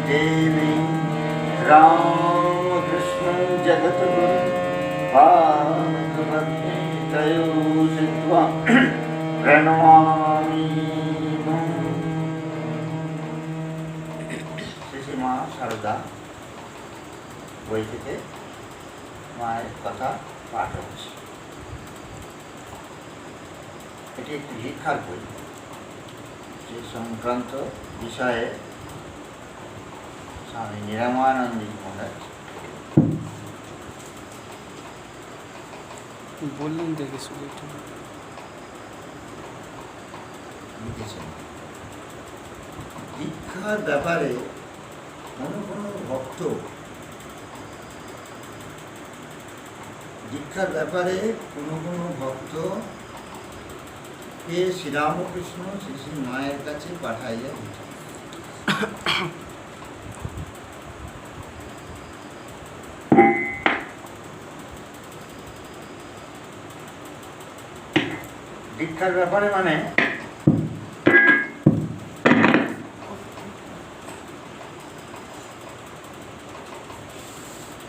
देवी रामकृष्ण जगद्गुरु भागवते तयोषित्वा प्रणमामि। শ্রী মা সারদা বই থেকে মায়ের কথা পাঠ হচ্ছে। এটি একটি ভিক্ষার বই, যে সংক্রান্ত বিষয়ে স্বামী নিরাময়ানন্দী মহারাজ বললেন দেখে শুনে লিখেছেন। দীক্ষার ব্যাপারে কোনো কোনো ভক্ত কে শ্রীরামকৃষ্ণ শ্রী শ্রী মায়ের কাছে পাঠাইয়া দিতেন। দীক্ষার ব্যাপারে মানে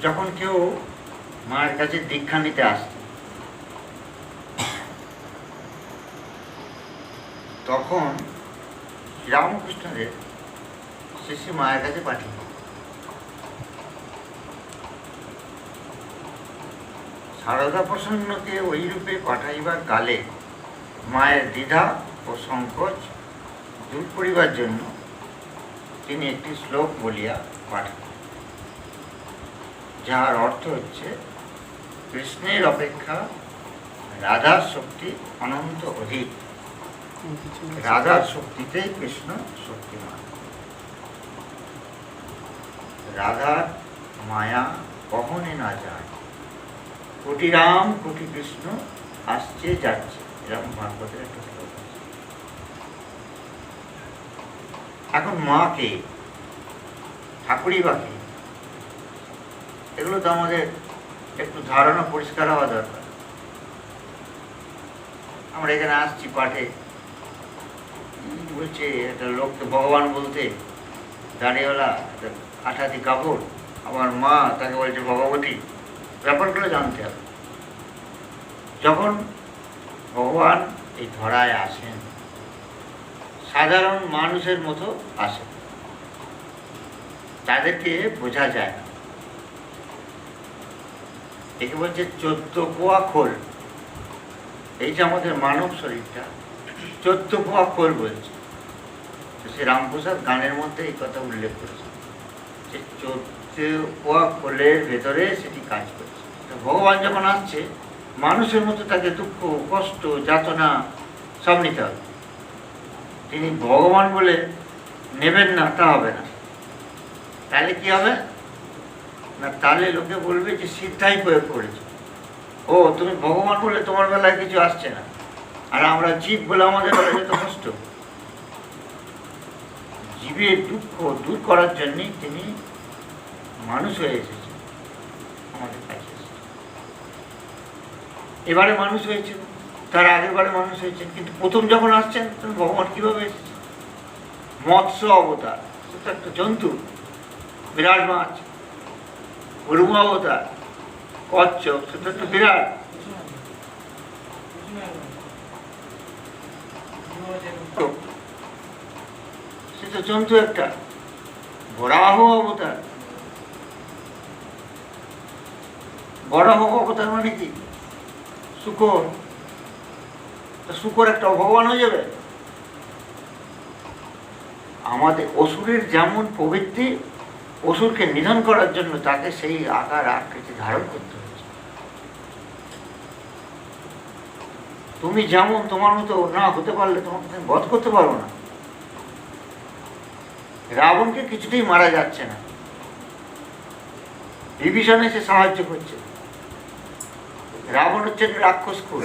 যখন কেউ মায়ের কাছে দীক্ষা নিতে আসত, তখন শ্রীরামকৃষ্ণদের শ্রী শ্রী মায়ের কাছে পাঠিয়ে সারদা প্রসন্নকে ওই রূপে পাঠাইবার কালে মায়ের দ্বিধা ও সংকোচ দূর করিবার জন্য তিনি একটি শ্লোক বলিয়া পাঠান, যাহার অর্থ হচ্ছে কৃষ্ণের অপেক্ষা রাধার শক্তি অনন্ত অধিক, রাধার শক্তিতেই কৃষ্ণ শক্তিমান, রাধার মায়া কখনে না যায়, কোটি রাম কোটি কৃষ্ণ আসছে যাচ্ছে, এরকম ভাগবতের একটা শ্লোক আছে। এখন মাকে ঠাকুরই বাকে, এগুলো তো আমাদের একটু ধারণা পরিষ্কার হওয়া দরকার। আমরা এখানে আসছি পাঠে, বলছে একটা লোককে ভগবান বলতে, দাঁড়িয়েওয়ালা আঠাতি কাপড়, আমার মা তাকে বলছে ভগবতী, ব্যাপারগুলো জানতে হবে। যখন ভগবান এই ধরায় আসেন, সাধারণ মানুষের মতো আসেন, তাদেরকে বোঝা যায় না। একে বলছে 14 পোয়া খোল। এই যে আমাদের মানব শরীরটা 14 পোয়া খোল বলছে, শ্রী রামপ্রসাদ গানের মধ্যে এই কথা উল্লেখ করেছে যে 14 পোয়া খোলের ভেতরে সেটি কাজ করছে। ভগবান যখন আসছে, মানুষের মতো তাকে দুঃখ কষ্ট যাতনা সব নিতে হবে। তিনি ভগবান বলে নেবেন না, তা হবে না। তাহলে কি হবে না, তাহলে লোকে বলবে যে সিদ্ধাই প্রয়োগ করেছে, ও তুমি ভগবান বলে তোমার বেলায় কিছু আসছে না, আর আমরা জীব বলে আমাদের বেলায় যত কষ্ট। জীবের দুঃখ দূর করার জন্যই তিনি মানুষ হয়ে এসেছেন, আমাদের কাছে এবারে মানুষ হয়েছিল, তার আগের বারে মানুষ হয়েছেন, কিন্তু প্রথম যখন আসছেন তখন ভগবান কিভাবে এসেছেন? মৎস্য অবতার, সেটা একটা জন্তু, বিরাট মাছ। হরিম অবতার, কচ্ছপ, সেটা একটা বিরাট। সেটা জন্তু একটা। বরাহ অবতার, বরাহ অবতার মানে কি? শুকর। শুকর একটা ভগবান হয়ে যাবে? আমাদের অসুরের যেমন প্রবৃত্তি, অসুরকে নিধন করার জন্য তাকে সেই আকার আকৃতি ধারণ করতে হয়েছে। তুমি যেমন তোমার মতো না হতে পারলে তোমাকে তুমি বধ করতে পারবো না। রাবণকে কিছুতেই মারা যাচ্ছে না, বিভীষণ এসে সাহায্য করছে। রাবণ হচ্ছে রাক্ষস কুল,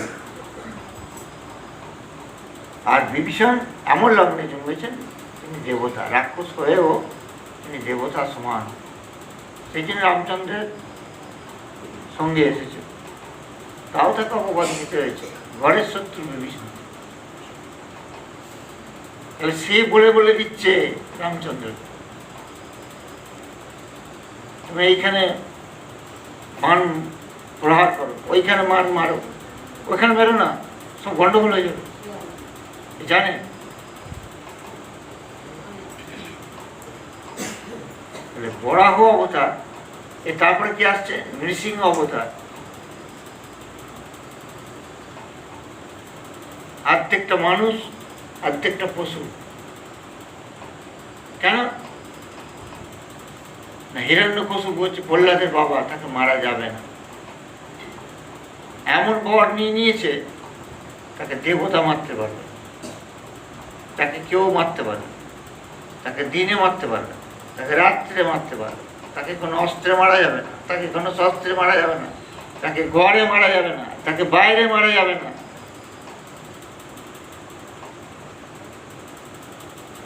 আর বিভীষণ এমন লগ্নে জন্মেছেন তিনি দেবতা, রাক্ষস হয়েও তিনি দেবতা সমান। সেই জন্য রামচন্দ্রের সঙ্গে এসেছে, তাও তাকে অপবাদ দিতে হয়েছে। ঘরের শত্রু বিভীষণ। তাহলে সে বলে বলে দিচ্ছে রামচন্দ্র, তুমি এইখানে মান প্রহার করো, ওইখানে মান মারো, ওইখানে মেরো না, সব গন্ডগোল হয়ে যাবে। জানে বরাহ অবতার, তারপরে কি আসছে? নৃসিংহ অবতার। অর্ধেকটা মানুষ, অর্ধেকটা পশু। কেন না? হিরণ্যকশিপু বলছে প্রহ্লাদের বাবা, তাকে মারা যাবে না। এমন বর নিয়ে নিয়েছে, তাকে দেবতা মারতে পারবে, তাকে কেউ মারতে পারবে, তাকে দিনে মারতে পারবে, তাকে রাত্রে মারতে পারবে, তাকে কোনো অস্ত্রে মারা যাবে না, তাকে কোনো শস্ত্রে মারা যাবে না, তাকে ঘরে মারা যাবে না, তাকে বাইরে মারা যাবে না।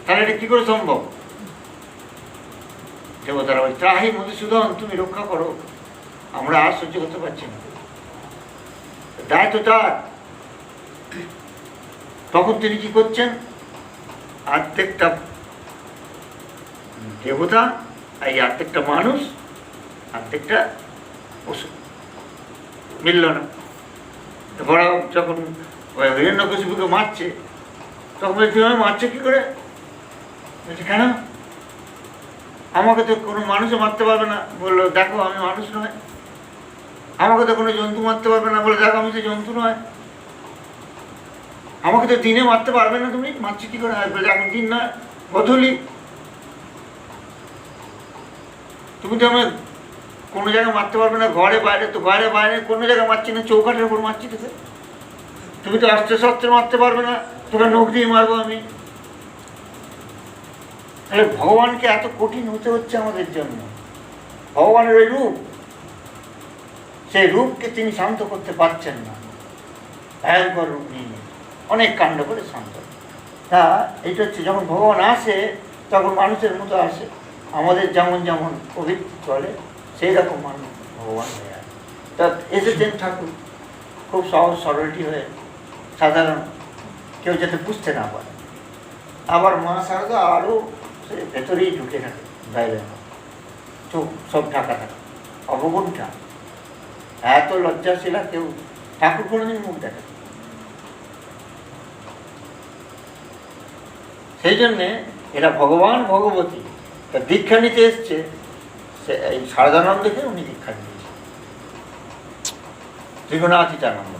তাহলে এটা কি করে সম্ভব? দেবতারা বলছে ত্রাহি মধুসূদন, তুমি রক্ষা করো, আমরা আর সহ্য করতে পারছি না। দায়িত্ব তার। তখন তিনি কি করছেন? অর্ধেকটা দেবতা, এই অর্ধেকটা মানুষ, অর্ধেকটা পশু, মিলল না। বড় যখন হিরণ্যকশিপুকে মারছে, তখন বলছি মারছে কি করে? বলছি কেন? আমাকে তো কোনো মানুষও মারতে পারবে না। বললো দেখো আমি মানুষ নয়। আমাকে তো কোনো জন্তু মারতে পারবে না। বলে দেখো আমি তো জন্তু নয়। আমাকে তো দিনে মারতে পারবে না, তুমি মারছি কি করে? বলে এখন দিন নয়, গধূলি। তুমি তো আমার কোনো জায়গায় মারতে পারবে না, ঘরে বাইরে। তো ঘরে বাইরে কোনো জায়গায় মারছি না, চৌকাঠের উপর মারছি তোকে। তুমি তো অস্ত্র শস্ত্রে মারতে পারবে না, তোকে নখ দিয়ে মারবো আমি। তাহলে ভগবানকে এত কঠিন হতে হচ্ছে আমাদের জন্য। ভগবানের ওই রূপ, সেই রূপকে তিনি শান্ত করতে পারছেন না। ভয়ঙ্কর রূপ নিয়ে অনেক কাণ্ড করে শান্ত। তা এটা হচ্ছে যখন ভগবান আসে, তখন মানুষের মতো আসে। আমাদের যেমন যেমন প্রবৃত্তি চলে, সেই রকম মানুষ ভগবান হয়ে আসে। তা এসেছেন ঠাকুর খুব সহজ সরলটি হয়ে, সাধারণ, কেউ যাতে বুঝতে না পারে। আবার মা শারদা আরও সে ভেতরেই ঢুকে থাকে, বাইরে চোখ সব ঢাকা থাকে, অবগুণ্ঠা, এত লজ্জাশীলা। কেউ ঠাকুর কোনোদিন মুখ দেখে। সেই জন্যে এরা ভগবান ভগবতী। তা দীক্ষা নিতে এসছে, সে এই শারদানন্দকে উনি দীক্ষা দিয়েছে, ত্রিগুণাতীতানন্দ।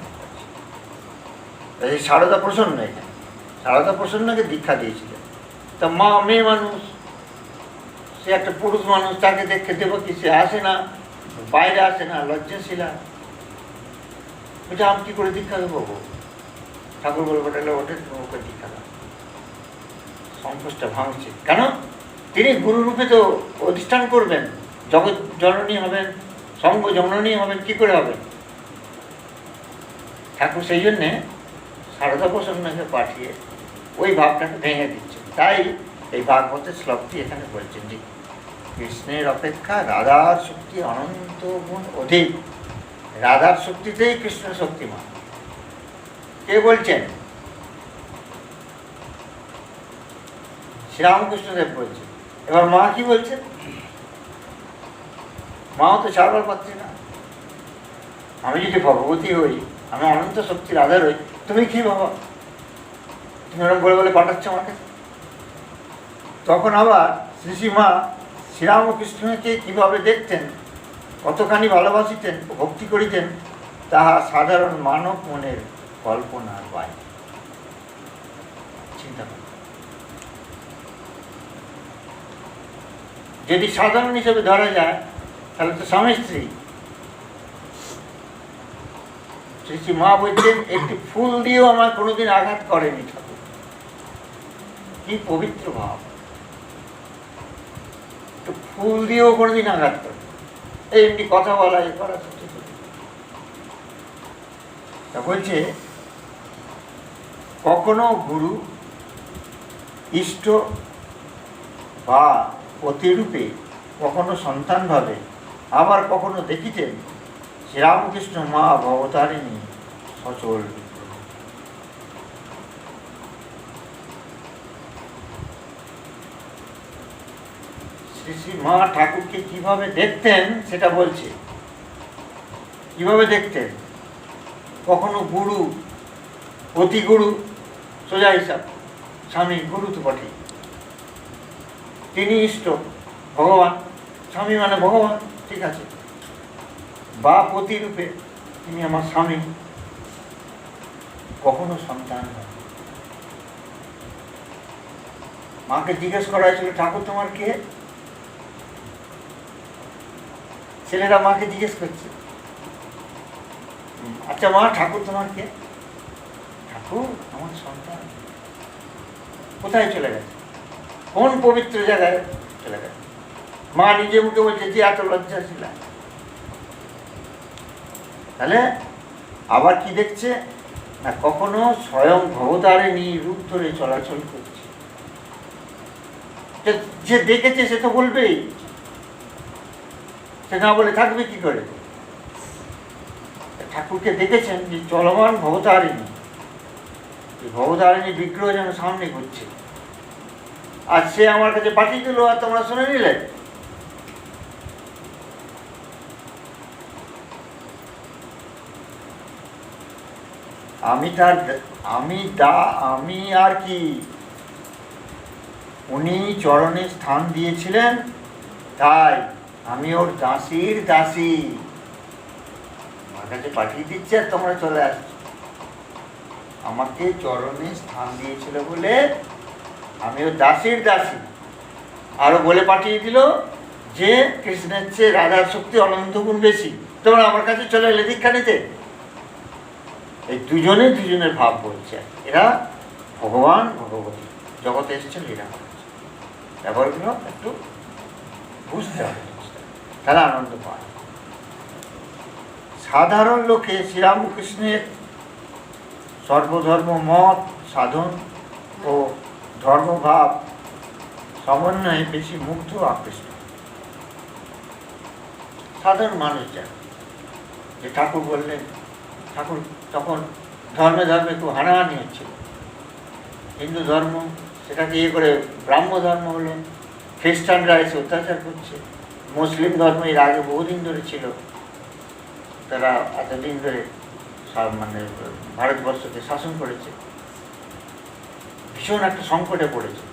এই শারদা প্রসন্ন, এখানে শারদা প্রসন্নকে দীক্ষা দিয়েছিলেন। তা মা মেয়ে মানুষ, সে একটা পুরুষ মানুষ, তাকে দেখে দেবো কি? সে আসে না, বাইরে আসে না, লজ্জাশীলা। এটা আমি কি করে দীক্ষা দেবো? ঠাকুর বলবো তাহলে ওঠে, ওকে দীক্ষা দাও। সংকোচটা ভাঙছে কেন? তিনি গুরুরূপে তো অধিষ্ঠান করবেন, জগৎ জননী হবেন, সঙ্গ জননী হবেন, কি করে হবেন? ঠাকুর সেই জন্যে শারদা প্রসন্নকে পাঠিয়ে ওই ভাবটাকে ভেঙে দিচ্ছে। তাই এই ভাগবতের শ্লোকটি এখানে বলছেন যে কৃষ্ণের অপেক্ষা রাধার শক্তি অনন্ত গুণ অধিক। রাধার শক্তিতেই কৃষ্ণ শক্তিমান। কে বলছেন? শ্রীরামকৃষ্ণদেব বলছেন। এবার মা কি বলছেন? মাও তো ছাড়বার পাচ্ছি না। আমি যদি ভগবতী হই, আমি অনন্ত শক্তির আধার হই, তুমি কি বাবা? তুমি ওরকম বলে বলে পাঠাচ্ছ আমাকে। তখন আবার শ্রীমা শ্রীরামকৃষ্ণকে কিভাবে দেখতেন, কতখানি ভালোবাসিতেন, ভক্তি করিতেন, তাহা সাধারণ মানব মনের কল্পনার বাইরে। চিন্তা করুন, যদি সাধারণ হিসেবে ধরা যায় তাহলে তো স্বামী স্ত্রী। শ্রী মা বলছেন একটি ফুল দিয়েও আমার কোনোদিন আঘাত করেনি ঠাকুর। কি পবিত্র ভাব! ফুল দিয়েও কোনোদিন আঘাত করে, এমনি কথা বলা, এ করা। তা বলছে কখনো গুরু ইষ্ট বা পতিরূপে, কখনো সন্তান ভাবে, আবার কখনো দেখিতেন শ্রীরামকৃষ্ণ মা ভবতারিণী সচল। শ্রী শ্রী মা ঠাকুরকে কিভাবে দেখতেন সেটা বলছে। কিভাবে দেখতেন? কখনো গুরু, অতি গুরু, সোজা হিসাব, স্বামী গুরু তো বটে, তিনি ইষ্ট ভগবান, স্বামী মানে ভগবান, ঠিক আছে, বা প্রতিরূপে তিনি আমার স্বামী। কখনো সন্তান নয়। মাকে জিজ্ঞেস করা হয়েছিল, ঠাকুর তোমার কে? ছেলেরা মাকে জিজ্ঞেস করছে, আচ্ছা মা, ঠাকুর তোমার কে? ঠাকুর আমার সন্তান। কোথায় চলে গেছে? কোন পবিত্র জায়গায় চলে গেছে? মা নিজে মুখে বলছে যে এত লজ্জাশীল। তাহলে আবার কি দেখছে না, কখনো স্বয়ং ভবতারিণী রূপ ধরে চলাচল করছে। যে দেখেছে সে তো বলবেই, সে না বলে থাকবে কি করে? ঠাকুরকে দেখেছেন যে চলমান ভবতারিণী, ভবতারিণী বিগ্রহ যেন সামনে ঘুরছে, আর সে আমার কাছে পাঠিয়ে দিল, আর তোমরা শুনে নিলে। আমি আর কি, উনি চরণে স্থান দিয়েছিলেন, তাই আমি ওর দাসীর দাসী, আমার কাছে পাঠিয়ে দিচ্ছে আর তোমরা চলে আসছো। আমাকে চরণে স্থান দিয়েছিল বলে আমি ওর দাসীর দাসী। আরো বলে পাঠিয়ে দিল যে কৃষ্ণের চেয়ে রাধার শক্তি অনন্ত গুণ বেশি, তোমরা আমার কাছে চলে এলে দীক্ষা নিতে। এই দুজনের ভাব বলছে, এরা ভগবান ভগবতী জগতে এসেছেন এরা। ব্যাপারগুলো একটু বুঝতে হবে, তারা আনন্দ পায়। সাধারণ লোকে শ্রীরামকৃষ্ণের সর্বধর্ম মত সাধন ও ধর্মভাব সমন্বয়ে বেশি মুগ্ধ আকৃষ্ট। সাধারণ মানুষ যারা, যে ঠাকুর বললেন, ঠাকুর তখন ধর্মে ধর্মে খুব হানাহানি হচ্ছিল। হিন্দু ধর্ম সেটাকে ইয়ে করে ব্রাহ্ম ধর্ম হলো, খ্রিস্টানরা এসে অত্যাচার করছে, মুসলিম ধর্ম এর আগে বহুদিন ধরে ছিল, তারা এতদিন ধরে মানে ভারতবর্ষকে শাসন করেছে। ভীষণ একটা সংকটে পড়েছে,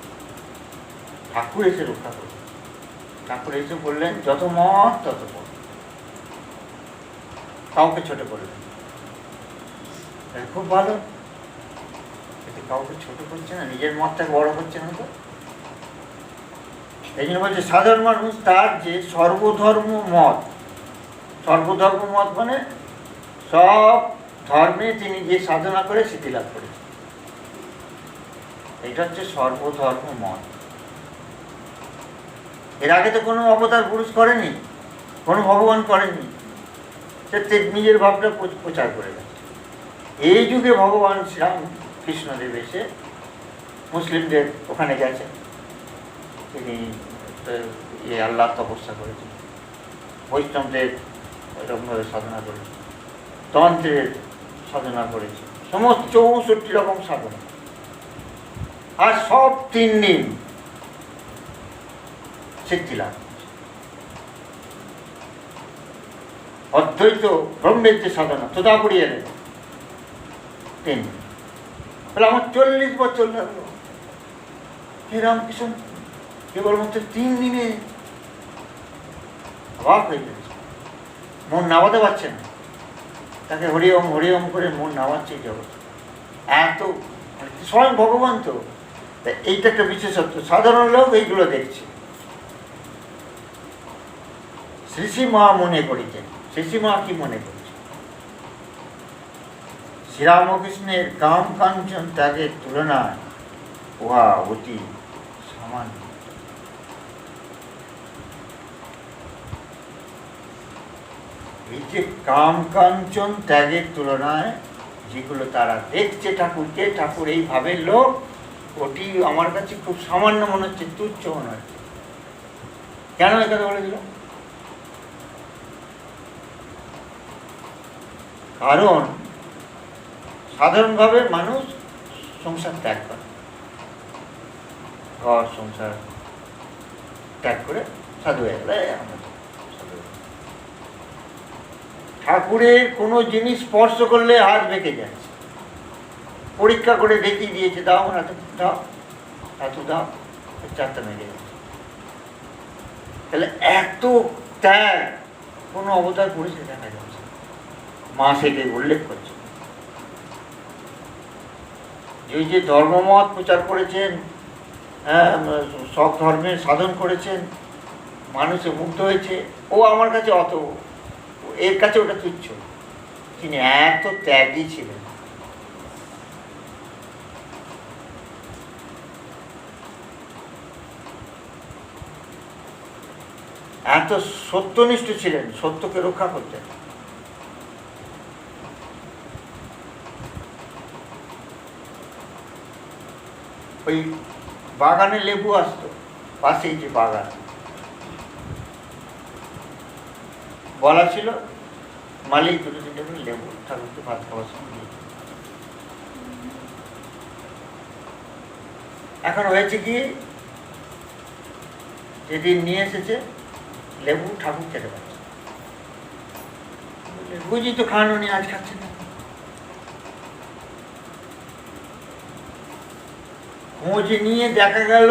ঠাকুর এসে রক্ষা করবে। ঠাকুর এসে বললেন যত মত তত পথ, কাউকে ছোট করলেন। খুব ভালো, এতে কাউকে ছোট করছে না, নিজের মতটাকে বড় করছে না। তো এই জন্য বলছে সাধারণ মানুষ তার যে সর্বধর্ম মত, সর্বধর্ম মত মানে সব ধর্মে তিনি যে সাধনা করে সিদ্ধি লাভ করেছেন, এটা হচ্ছে সর্বধর্ম মত। এর আগে তো কোনো অবতার পুরুষ করেনি, কোনো ভগবান করেনি, সে নিজের ভাবটা প্রচার করে গেছে। এই যুগে ভগবান শ্রীরাম কৃষ্ণদেব এসে মুসলিমদের ওখানে গেছেন, তিনি আল্লাহ তপস্যা করেছেন, বৈষ্ণবদের এরকমভাবে সাধনা করেছেন, তন্ত্রের সাধনা করেছে, সমস্ত 64 রকম সাধনা, আর সব 3 দিন সিদ্ধি লাভ। অদ্বৈত ব্রহ্মের যে সাধনা তোদা করিয়ে এলেন 3 দিন, বলে আমার 40 বছর লাগলো। হে রামকৃষ্ণ কেবলমাত্র 3 দিনে অবাক হয়ে গেছে, মন নামাতে পারছে না, তাকে হরিওম হরিওম করে মন নামাচ্ছে জগৎ। এত স্বয়ং ভগবান তো, এইটা একটা বিশেষত্ব, সাধারণ লোক এইগুলো দেখছে। শ্রী শ্রী মা মনে করেছেন, শ্রী শ্রী মা কি মনে করেছেন? শ্রীরামকৃষ্ণের কাম কাঞ্চন ত্যাগের তুলনায় উহা অতি সামান্য। এই যে কাম কাঞ্চন ত্যাগের তুলনায় যেগুলো তারা দেখছে ঠাকুরকে, ঠাকুর এই ভাবের লোক, ওটি আমার কাছে খুব সামান্য মনে হচ্ছে, তুচ্ছ মনে হচ্ছে। কেন এই কথা বলে দিল? কারণ সাধারণভাবে মানুষ সংসার ত্যাগ করে, ঘর সংসার ত্যাগ করে সাধু হয়ে গেল। ঠাকুরের কোনো জিনিস স্পর্শ করলে হাত বেঁকে যাচ্ছে, পরীক্ষা করে দেখিয়ে দিয়েছে, দাও আমার হাতে, দাও হাতু দাও, চারটা মেরে যাচ্ছে। তাহলে এত ত্যাগ কোনো অবতার করেছে দেখা যাচ্ছে, মা সেটাই উল্লেখ করছে। এই যে ধর্মমত প্রচার করেছেন, সব ধর্মের সাধন করেছেন, মানুষে মুগ্ধ হয়েছে, ও আমার কাছে অত, এর কাছে ওটা তুচ্ছ। তিনি এত ত্যাগী ছিলেন। এত সত্যনিষ্ঠ ছিলেন, সত্যকে রক্ষা করতেন। ওই বাগানে লেবু আসতো, পাশেই যে বাগান, বলা ছিল মালিক দুটো তিনটে করে লেবু ঠাকুরকে ভাত খাওয়ার সময় দিয়ে। এখন হয়েছে কি, যেদিন নিয়ে এসেছে লেবু, ঠাকুর খেতে পারছে, বুঝি তো খাওয়ানো নিয়ে আজ খাচ্ছে না। খোঁজ নিয়ে দেখা গেল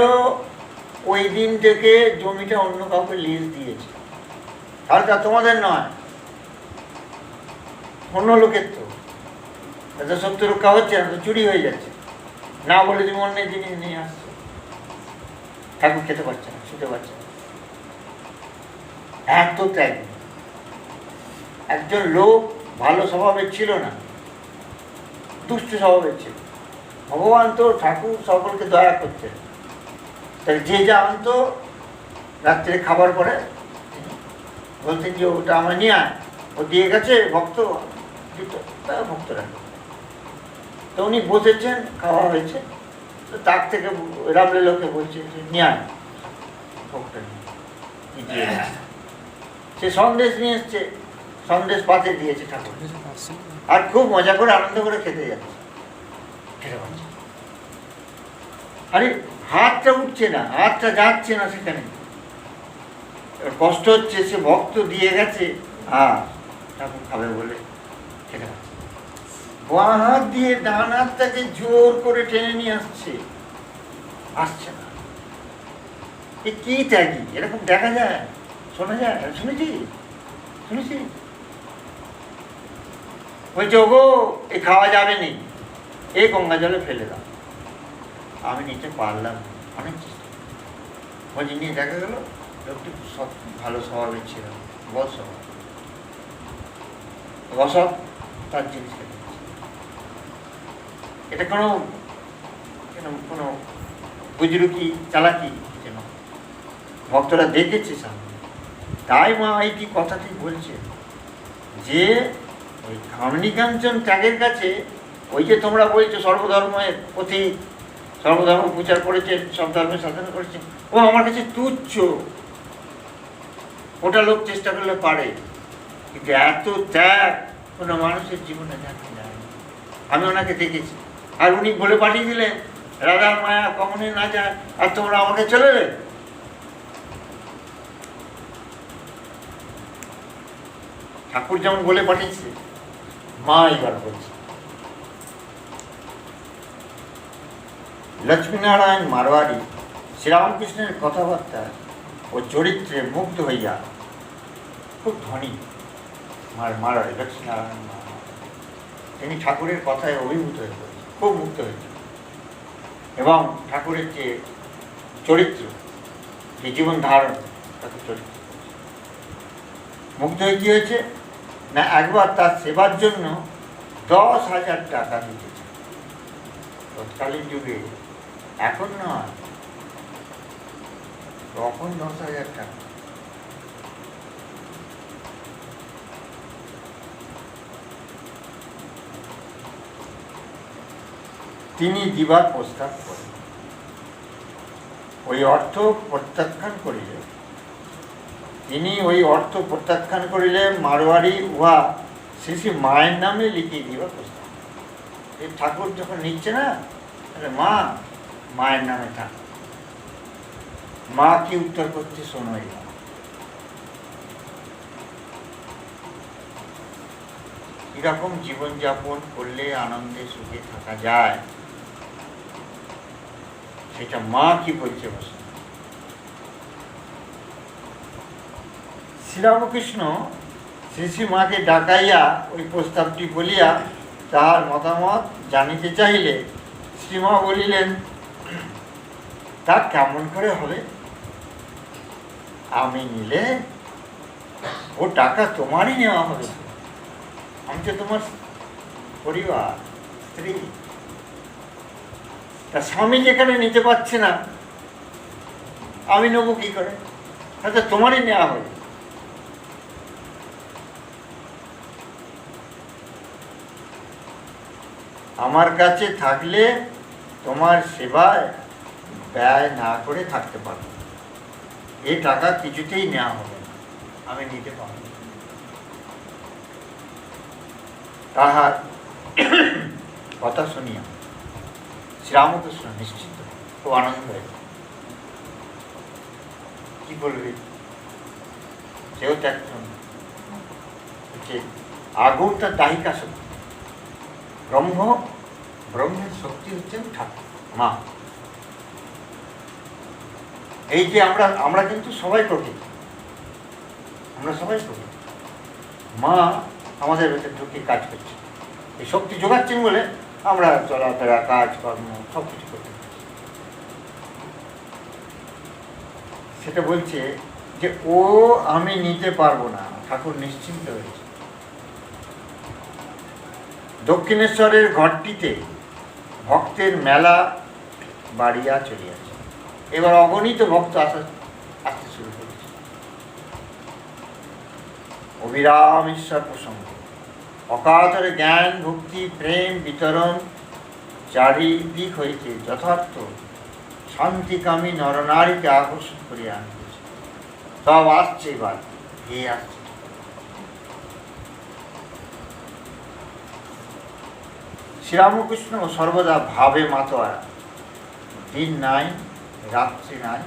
ওই দিন থেকে জমিটা অন্য কাউকে লিজ দিয়েছে, তাহলে তা তোমাদের নয়, অন্য লোকের। তো এটা সত্য রক্ষা হচ্ছে না, তো চুরি হয়ে যাচ্ছে। না বলে তুমি অন্যের জিনিস নিয়ে আসছো, ঠাকুর খেতে পারছে না, শুতে পারছে না। এত ত্যাগ। একজন লোক ভালো স্বভাবের ছিল না, দুষ্ট স্বভাবের ছিল। ভগবান তো ঠাকুর সকলকে দয়া করতেন, তাই যে যা আনতো রাত্রে খাবার পরে বলতেন যে ওটা আমার নিয়ে আয়, ও দিয়ে গেছে ভক্ত, ভক্তরা। তো উনি বসেছেন, খাওয়া হয়েছে, তো তার থেকে রামলে লোকে বলছে যে নিয়ে আয় ভক্তটা নিয়ে। সে সন্দেশ নিয়ে এসছে, সন্দেশ পাতে দিয়েছে ঠাকুর, আর খুব মজা করে আনন্দ করে খেতে যাচ্ছে, খেতে পারছে। আরে হাতটা উঠছে না, হাতটা যাচ্ছে না সেখানে, কষ্ট হচ্ছে, সে ভক্ত দিয়ে গেছে, ঠাকুর খাবে বলে খেতে পারছে। বাঁ হাত দিয়ে ডান হাতটাকে জোর করে টেনে নিয়ে আসছে, আসছে না। এ কি ত্যাগী, এরকম দেখা যায়, শোনা যায়, শুনেছি শুনেছি। বলছে ওগো এ খাওয়া যাবে নি, এই গঙ্গা জলে ফেলে দাও। আমি নিতে পারলাম, অনেক চেষ্টা। বলছি নিয়ে দেখা গেল লোকটি সব ভালো স্বভাবের ছিল, বড় স্বভাব, রসদ তার জিনিস। এটা কোনো কোনো বুজরুকি চালাকি যেন ভক্তরা দেখেছে সামনে। তাই মা এইটি কথাটি বলছে যে ওই কামিনী কাঞ্চন ত্যাগের কাছে, ওই যে তোমরা বলছো সর্বধর্মের পথিক, সর্বধর্ম প্রচার করেছেন, সব ধর্মের সাধনা করেছেন, ও আমার কাছে তুচ্ছ, ওটা লোক চেষ্টা করলে পারে, কিন্তু এত ত্যাগ কোনো মানুষের জীবনে দেখা যায় না। আমি ওনাকে দেখেছি, আর উনি বলে পাঠিয়ে দিলেন রাধার মায়া কখনো না যায়, আর তোমরা আমাকে চলে এলে। ঠাকুর যেমন বলে পাঠিয়েছে, মা এবার বলছে। লক্ষ্মীনারায়ণ মারোয়ারি শ্রীরামকৃষ্ণের কথাবার্তা ও চরিত্রে মুগ্ধ হইয়া, খুব ধনী মারোয়ারি লক্ষ্মীনারায়ণ মারোয়ারি, তিনি ঠাকুরের কথায় অভিভূত হয়ে পড়েছেন, খুব মুগ্ধ হয়েছেন। এবং ঠাকুরের যে চরিত্র, যে জীবন ধারণ, তাকে চরিত্র মুগ্ধ হয়ে কি হয়েছে না, একবার তার সেবার জন্য 10,000 টাকা দিতেছে। তৎকালীন যুগে, এখন নয়, তখন 10,000 টাকা। তিনি দিবার প্রস্তাব করেন, ওই অর্থ প্রত্যাখ্যান করিলেন। তিনি ওই অর্থ প্রত্যাখ্যান করিলে মারোয়ারি উহা শ্রী মায়ের নামে লিখিয়ে দিবার প্রস্তাব। এই ঠাকুর যখন নিচ্ছে না, তাহলে মায়ের নামে থাক। মা কি উত্তর করছে শোনো। কিরকম জীবনযাপন করলে আনন্দে সুখে থাকা যায়, সেটা মা কি বলছে বসে। শ্রীরামকৃষ্ণ শ্রী শ্রী মাকে ডাকাইয়া ওই প্রস্তাবটি বলিয়া তাহার মতামত জানিতে চাইলে শ্রীমা বলিলেন, তা কেমন করে হবে? আমি নিলে ও টাকা তোমারই নেওয়া হবে, আমি তো তোমার পরিবার, স্ত্রী। তা স্বামী যেখানে নিতে পারছে না, আমি নেবো কি করে? তাতে তোমারই নেওয়া হবে। আমার কাছে থাকলে তোমার সেবায় ব্যয় না করে থাকতে পারবো, এই টাকা কিছুতেই নেওয়া হবে না, আমি নিতে পারবো। তাহার কথা শুনিয়া শ্রীরামকৃষ্ণ নিশ্চিত খুব আনন্দ হয়েছে। কি বলবে, সেও ত্যাগ হচ্ছে আগুন তার দাহিকা শক্তি, ব্রহ্মের শক্তি হচ্ছেন ঠাকুর মা। এই যে আমরা কিন্তু সবাই প্রকৃতি, আমরা সবাই প্রকৃতি। মা আমাদের ভেতরে ঢুকে কাজ করছে, এই শক্তি যোগাচ্ছেন বলে আমরা চলাফেরা, কাজকর্ম সব কিছু করতে পারছি। সেটা বলছে যে ও আমি নিতে পারবো না, ঠাকুর নিশ্চিন্ত হয়েছে। দক্ষিণেশ্বরের ঘরটিতে ভক্তের মেলা বাড়িয়া চলিয়াছে। এবার অগণিত ভক্ত আসতে শুরু করেছে। অবিরাম ঈশ্বর প্রসঙ্গ, অকাতরে জ্ঞান ভক্তি প্রেম বিতরণ চারিদিক হইতে যথার্থ শান্তিকামী নরনারীকে আকর্ষণ করিয়া আনতেছে। সব আসছে, এবার এ আসছে। শ্রীরামকৃষ্ণ সর্বদা ভাবে মাতোয়ারা, দিন নাই রাত্রি নাই,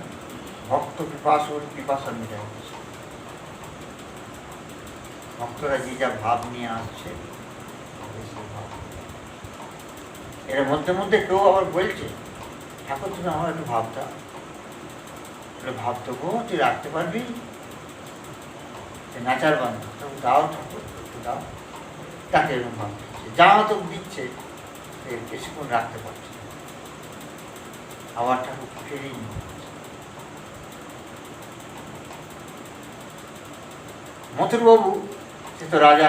ভক্ত পিপাসুর পিপাসা মিটাইতেছে। ভক্তরা যে যা ভাব নিয়ে আসছে, এর মধ্যে মধ্যে কেউ আবার বলছে, ঠাকুর তুমি আমার একটু ভাবটা, ভাবতো গো, তুই রাখতে পারবি? নাচার বান্ধব, তুমি দাও ঠাকুর, একটু দাও। তাকে এরকম ভাবতে যা তো দিচ্ছে, বেশিক্ষণ রাখতে পারছে, আবার ঠাকুর ফিরেই নিয়ে। মথুরবাবু সে তো রাজা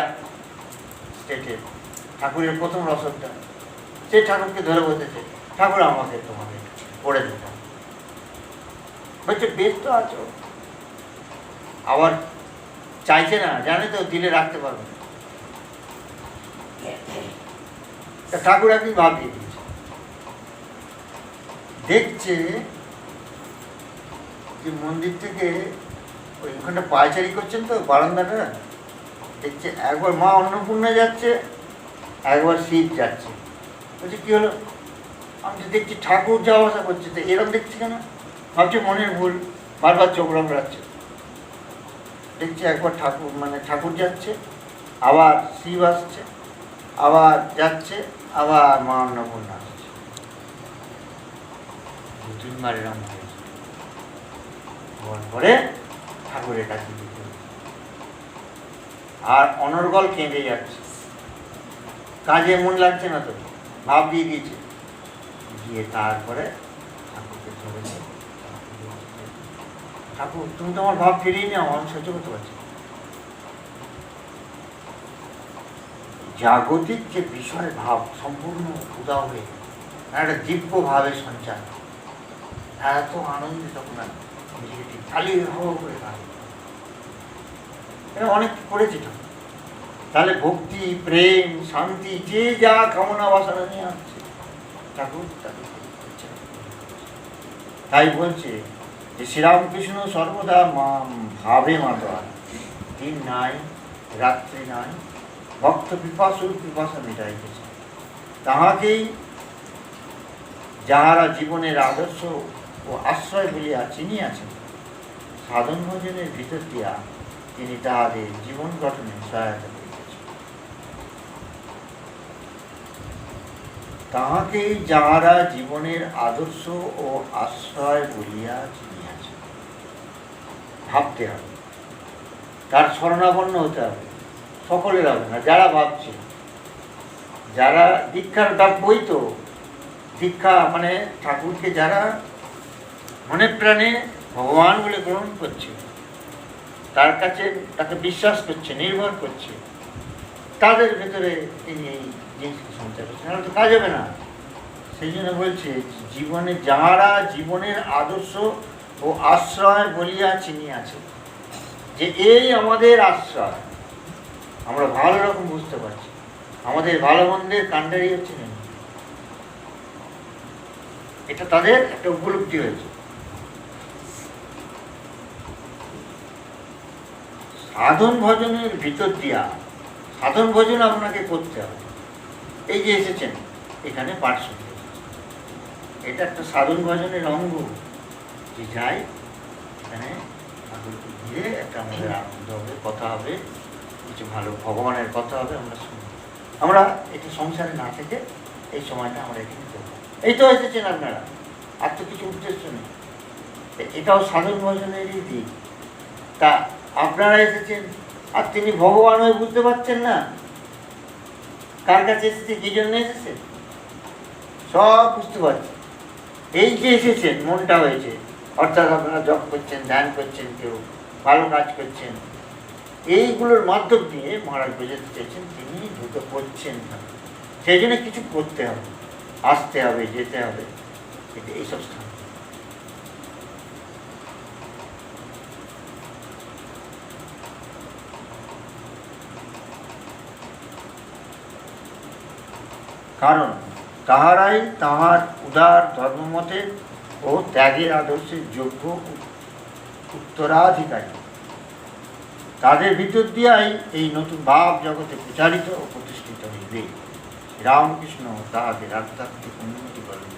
স্টেটের, ঠাকুরের প্রথম রসদটা, সে ঠাকুরকে ধরে বলতেছে, ঠাকুর আমাকে তোমাকে পড়ে দিতে বলছে, বেশ তো আছো। আবার চাইছে না, জানে তো দিলে রাখতে পারবে। ঠাকুর একদিন ভাব দিয়ে দিয়েছে, দেখছে যে মন্দির থেকে ওইখানটা পায়চারি করছেন তো বারান্দাটা, দেখছে একবার মা অন্নপূর্ণা যাচ্ছে, একবার শিব যাচ্ছে। বলছে কি হলো? আমি তো দেখছি ঠাকুর যাওয়া আসা করছে, তো এরকম দেখছি কেন? ভাবছে মনের ভুল, বারবার চোখ রামড়াচ্ছে। দেখছি একবার ঠাকুর যাচ্ছে, আবার শিব আসছে, আবার যাচ্ছে, আবার মা অন্নপূর্ণা আসছে। 2-3 বার এরকম হয়েছে। পরে ঠাকুরের কাছে দিতে আর অনর্গল কেঁদে যাচ্ছে, কাজে মন লাগছে না, তো ভাব দিয়ে দিয়েছে। গিয়ে তারপরে ঠাকুরকে ধরে, ঠাকুর তুমি তো আমার ভাব ফিরিয়ে নিও, আমি সহ্য করতে পারছি। জাগতিক যে বিষয় ভাব সম্পূর্ণ উদাও হয়ে একটা দিব্য ভাবের সঞ্চার, এত আনন্দে তখন নিজেকে ঠিক খালি হওয়া করে থাকে। এটা অনেক করেছে ঠাকুর। তাহলে ভক্তি প্রেম শান্তি যে যা কামনা বাসনা নিয়ে আসছে, ঠাকুর তাদের তাই বলছে যে শ্রীরামকৃষ্ণ সর্বদা ভাবে মাতোয়ারা, দিন নাই রাত্রি নাই, ভক্ত পিপাসুর পিপাসা মিটাইতেছে। তাহাকেই যাহারা জীবনের আদর্শ ও আশ্রয় বলিয়া চিনিয়াছেন, সাধন ভজনের ভিতর দিয়া তিনি তাহাদের জীবন গঠনে সহায়তা করিতেছেন। তাহাকেই যাহারা জীবনের আদর্শ ও আশ্রয় বলিয়া চিনিয়াছে। ভাবতে হবে, তার শরণাপন্ন হতে হবে। সকলের হবে না, যারা ভাবছে, যারা দীক্ষার বই তো দীক্ষা মানে ঠাকুরকে যারা মনে প্রাণে ভগবান বলে গ্রহণ করছে, তার কাছে তাকে বিশ্বাস করছে, নির্ভর করছে, তাদের ভেতরে তিনি এই জিনিসকে সঞ্চার করছেন, তো কাজ হবে না। সেই জন্য বলছে জীবনে যাহারা জীবনের আদর্শ ও আশ্রয় বলিয়া চিনিয়াছে, যে এই আমাদের আশ্রয়। আমরা ভালো রকম বুঝতে পারছি আমাদের ভালো মন্দের কাণ্ডারি হচ্ছে না, এটা তাদের একটা উপলব্ধি হয়েছে। সাধন ভজনের ভিতর দিয়া সাধন ভজন আপনাকে করতে হবে। এই যে এসেছেন এখানে পাঠ শুনতে, এটা একটা সাধন ভজনের অঙ্গ। যে যাই এখানে ঠাকুরকে ঘিরে একটা আমাদের আনন্দ হবে, কথা হবে, কিছু ভালো ভগবানের কথা হবে, আমরা শুনবো। আমরা একটু সংসারে না থেকে এই সময়টা আমরা এখানে করবো। এই তো এসেছেন আপনারা, আর তো কিছু উদ্দেশ্য নেই, এটাও সাধন ভজনেরই দিক। তা আপনারা এসেছেন, আর তিনি ভগবান হয়ে বুঝতে পারছেন না কার কাছে এসেছে, কি জন্য এসেছেন, সব বুঝতে পারছেন। এই যে এসেছেন, মনটা হয়েছে, অর্থাৎ আপনারা জপ করছেন, ধ্যান করছেন, কেউ ভালো কাজ করছেন, এইগুলোর মাধ্যম দিয়ে মহারাজ বোঝাতে চাইছেন তিনি ঢুকে পড়ছেন না। সেই জন্য কিছু করতে হবে, আসতে হবে, যেতে হবে এইসব স্থান। কারণ তাহারাই তাহার উদার ধর্মমতের ও ত্যাগের আদর্শের যোগ্য উত্তরাধিকারী। তাদের ভিতর দিয়াই এই নতুন ভাব জগতে প্রচারিত ও প্রতিষ্ঠিত হইবে। রামকৃষ্ণ তাহাদের আধ্যাত্মিক উন্নতি করেন,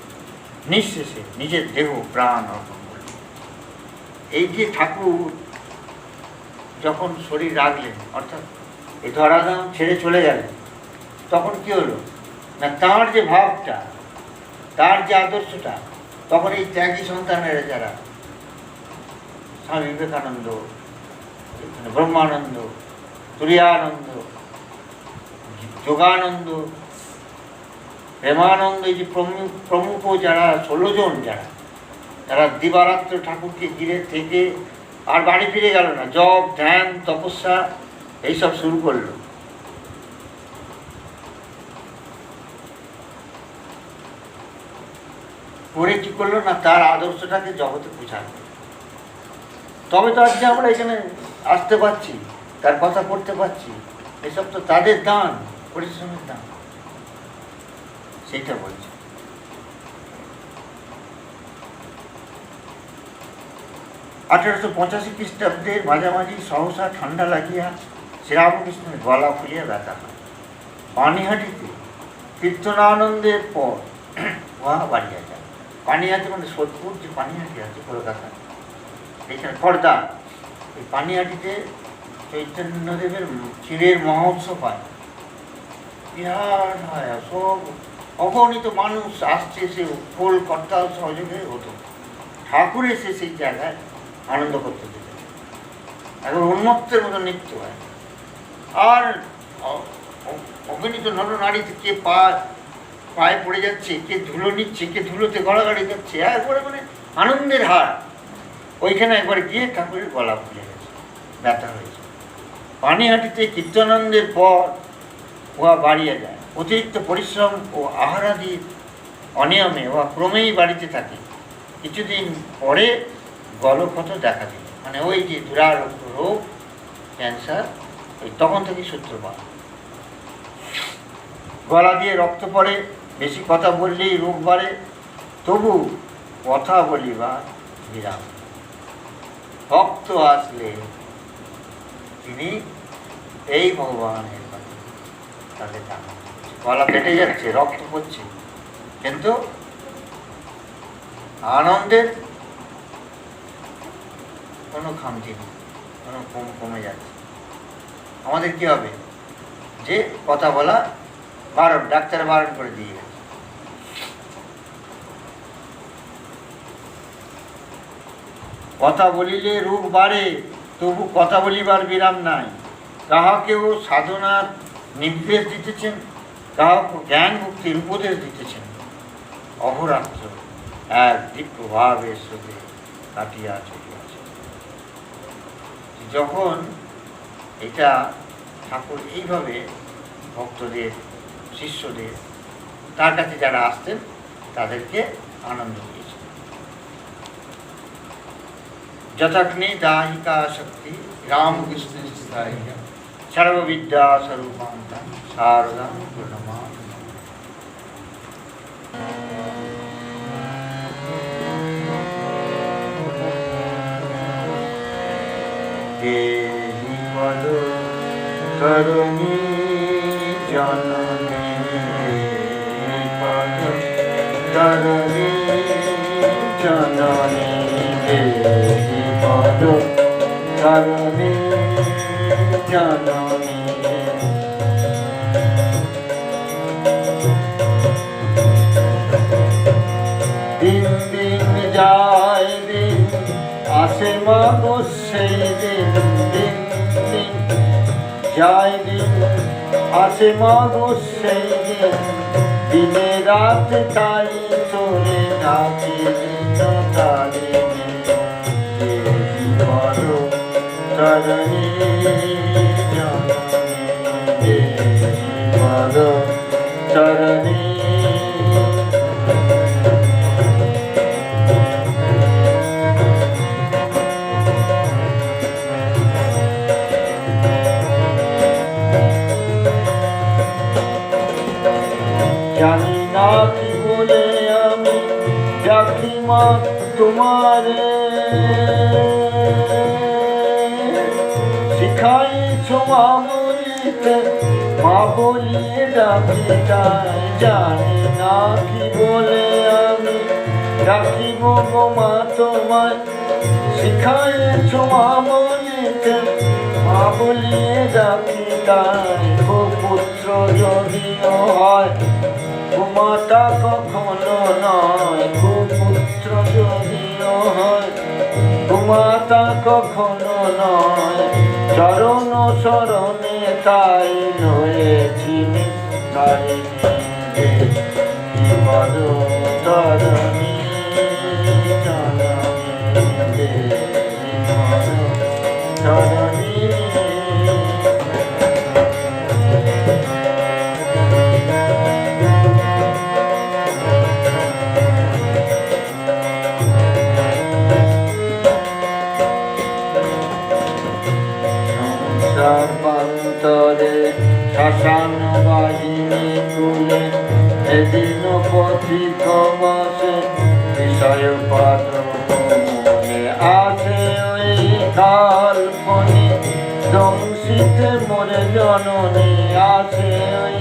নিঃশেষে নিজের দেহ প্রাণ অর্পণ করেন। এই যে ঠাকুর যখন শরীর রাখলেন, অর্থাৎ এই ধরাধাম ছেড়ে চলে গেলেন, তখন কি হলো না, তাঁর যে ভাবটা, তার যে আদর্শটা, তখন এই ত্যাগী সন্তানেরা যারা স্বামী বিবেকানন্দ, ব্রহ্মানন্দ, তুরীয়ানন্দ, যোগানন্দ, প্রেমানন্দ, এই যে প্রমুখ যারা 16 জন যারা দিবারাত্র ঠাকুরকে ঘিরে থেকে আর বাড়ি ফিরে গেল না, জপ ধ্যান তপস্যা এইসব শুরু করলো। করে কি করলো না, তার আদর্শটাকে জগতে পৌঁছালো। তবে তো আজকে আমরা এখানে আসতে পারছি, তার কথা পড়তে পারছি, এসব তো তাদের দান, পরিশ্রমের দান। সেইটা বলছে। আঠারোশো 85 খ্রিস্টাব্দের মাঝামাঝি সহসা ঠান্ডা লাগিয়া শ্রীরামকৃষ্ণের গলা ফুলিয়া ব্যথা হয়। পানিহাটিতে কীর্তনানন্দের পর উহা বাড়িয়া যায়। পানিহাটি মানে সোদপুর যে পানিহাটি আছে কলকাতা, এখানে খড়দা, এই পানিহাটিতে চৈতন্যদেবের ক্ষীরের মহোৎসব হয়, বিরাট হয়, সব অগণিত মানুষ আসছে, সে খোল কর্তাল সহযোগে হতো। ঠাকুর এসে সেই জায়গায় আনন্দ করতে দিতে, এখন উন্মত্তের মতো নৃত্য হয়। আর অগণিত নরনারীতে কে পায়ে পড়ে যাচ্ছে, কে ধুলো নিচ্ছে, কে ধুলোতে গড়াগড়ি যাচ্ছে, একবারে মানে আনন্দের হার। ওইখানে একবার গিয়ে ঠাকুরের গলা ফুলে গেছে, ব্যথা হয়েছে। পানিহাটিতে কীর্তনানন্দের পর উহা বাড়িয়ে যায়। অতিরিক্ত পরিশ্রম ও আহারাদির অনিয়মে উহা ক্রমেই বাড়িতে থাকে। কিছুদিন পরে গলক্ষত দেখা দিল, মানে ওই যে দুরারোগ্য রোগ, ক্যান্সার, ওই তখন থেকে সূত্রপাত। গলা দিয়ে রক্ত পড়ে, বেশি কথা বললেই রোগ বাড়ে, তবু কথা বলিবা বিরাম। ভক্ত আসলে তিনি এই ভগবানের কথা তাদের জানা, গলা কেটে যাচ্ছে, রক্ত পড়ছে, কিন্তু আনন্দের কোনো খামতি নেই, কোনো কমে যাচ্ছে। আমাদের কি হবে, যে কথা বলা বারণ, ডাক্তার বারণ করে দিয়ে গেছে, কথা বলিলে রোগ বাড়ে, তবু কথা বলিবার বিরাম নাই। কাহাকেও সাধনার নির্দেশ দিতেছেন, কাহাকে জ্ঞান মুক্তির উপদেশ দিতেছেন। অহরাত্র এক দিব্যভাবের সঙ্গে কাটিয়া চলিয়াছে। যখন এটা ঠাকুর এইভাবে ভক্তদের, শিষ্যদের, তার কাছে যারা আসতেন তাদেরকে আনন্দ দিয়েছেন। যথাগ্নি দাহিকা শক্তি রামকৃষ্ণ সর্ববিদ্যা স্বরূপান্তা শারদা প্রণমামি। দেহি পদ তরুণী জননী, পদ তরুণী জননী, দেহি পদ তরুণী জননী। দিন দিন যায় দিন আসে মা গো সেই দিন, দিন দিন যায় দিন আসে মা গো সেই দিন, দিনে রাত তাই তোরে ডাকি দিন তারিণী। দেহি পদ তরুণী জননী, দেহি পদ তরুণী। জানি না কি বলে আমি ডাকি মা তোমারে, শিখাইছ মা বলিতে মা বলিয়ে ডাকি তাই। জানি না কি বলে আমি ডাকিব গো মা তোমায়, শিখাইছ মা বলিতে মা বলিয়ে ডাকি তাই। গো পুত্র যদিও হয় মাতা কখনো নয়, পুত্র যদিও হয় মাতা কখনো নয়। চরণ শরণে তাই রয়েছি তারিণী। দেহি পদ তরুণী জননী, দেহি পদ তরুণী। সর্বান্তরে শ্মশান বাহিনী তুলে এদিন পথিক বসে, বিষয় পাত্র মনে আছে ওই কাল্পনি দংশিতে মোরে জননী। আছে ওই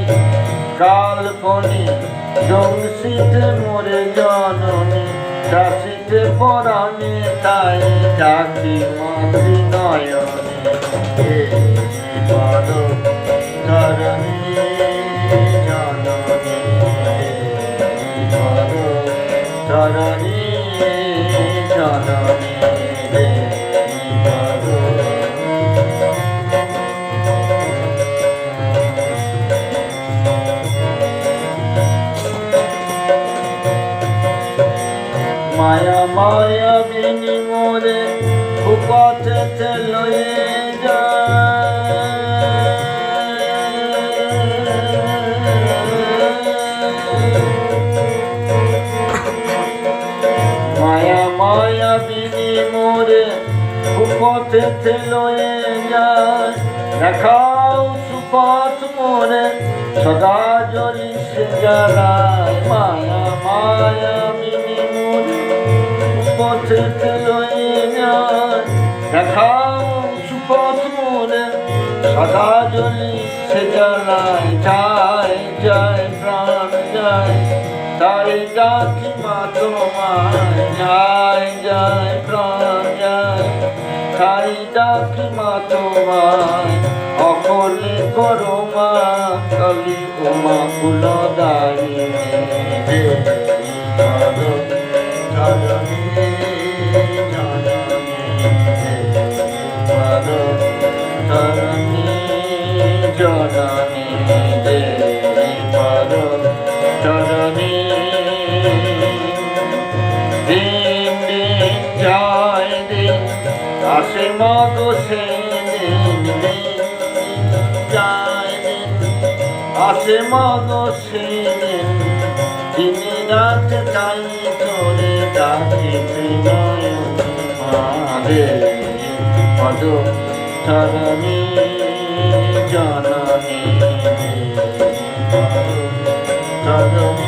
কাল্পনি দংশিতে মোরে জননী, দাসিতে পরাণে তাই ডাকি মাতৃ নয়নে। দেহি পদ তরুণী জননী, দেহি পদ তরুণী জননী, দেহি পদ। মায়া মায়া বিনি মোরে কুপথে লয়ে মায়া মায়া বিনি মোরে কুপথে লয়ে যায়। দেখাও সুপথ মোরে সদা জ্বলিছে জ্বালায়। মায়া মায়া বিনি মোরে কুপথে লয়ে যায়। দেখাও সুপথ মোরে সদা জ্বলিছে জ্বালায়। যায় যায় প্রাণ যায় তাই ডাকি মা তোমায়। যায় যায় প্রাণ যায় তাই ডাকি মা তোমায়। অকলে করো মা কালী উমা কুলদায়িনী। দেহি পদ তরুণী জননী, জননী দেবী পদ চরণী দিন দিন যায় দিন আসে মাগো সে দিন দিন যায় দিন আসে মাগো সে দিন দিন রাত তাই করে ডাকিতে নয়ন মারে পদ চরণী জননী চরণী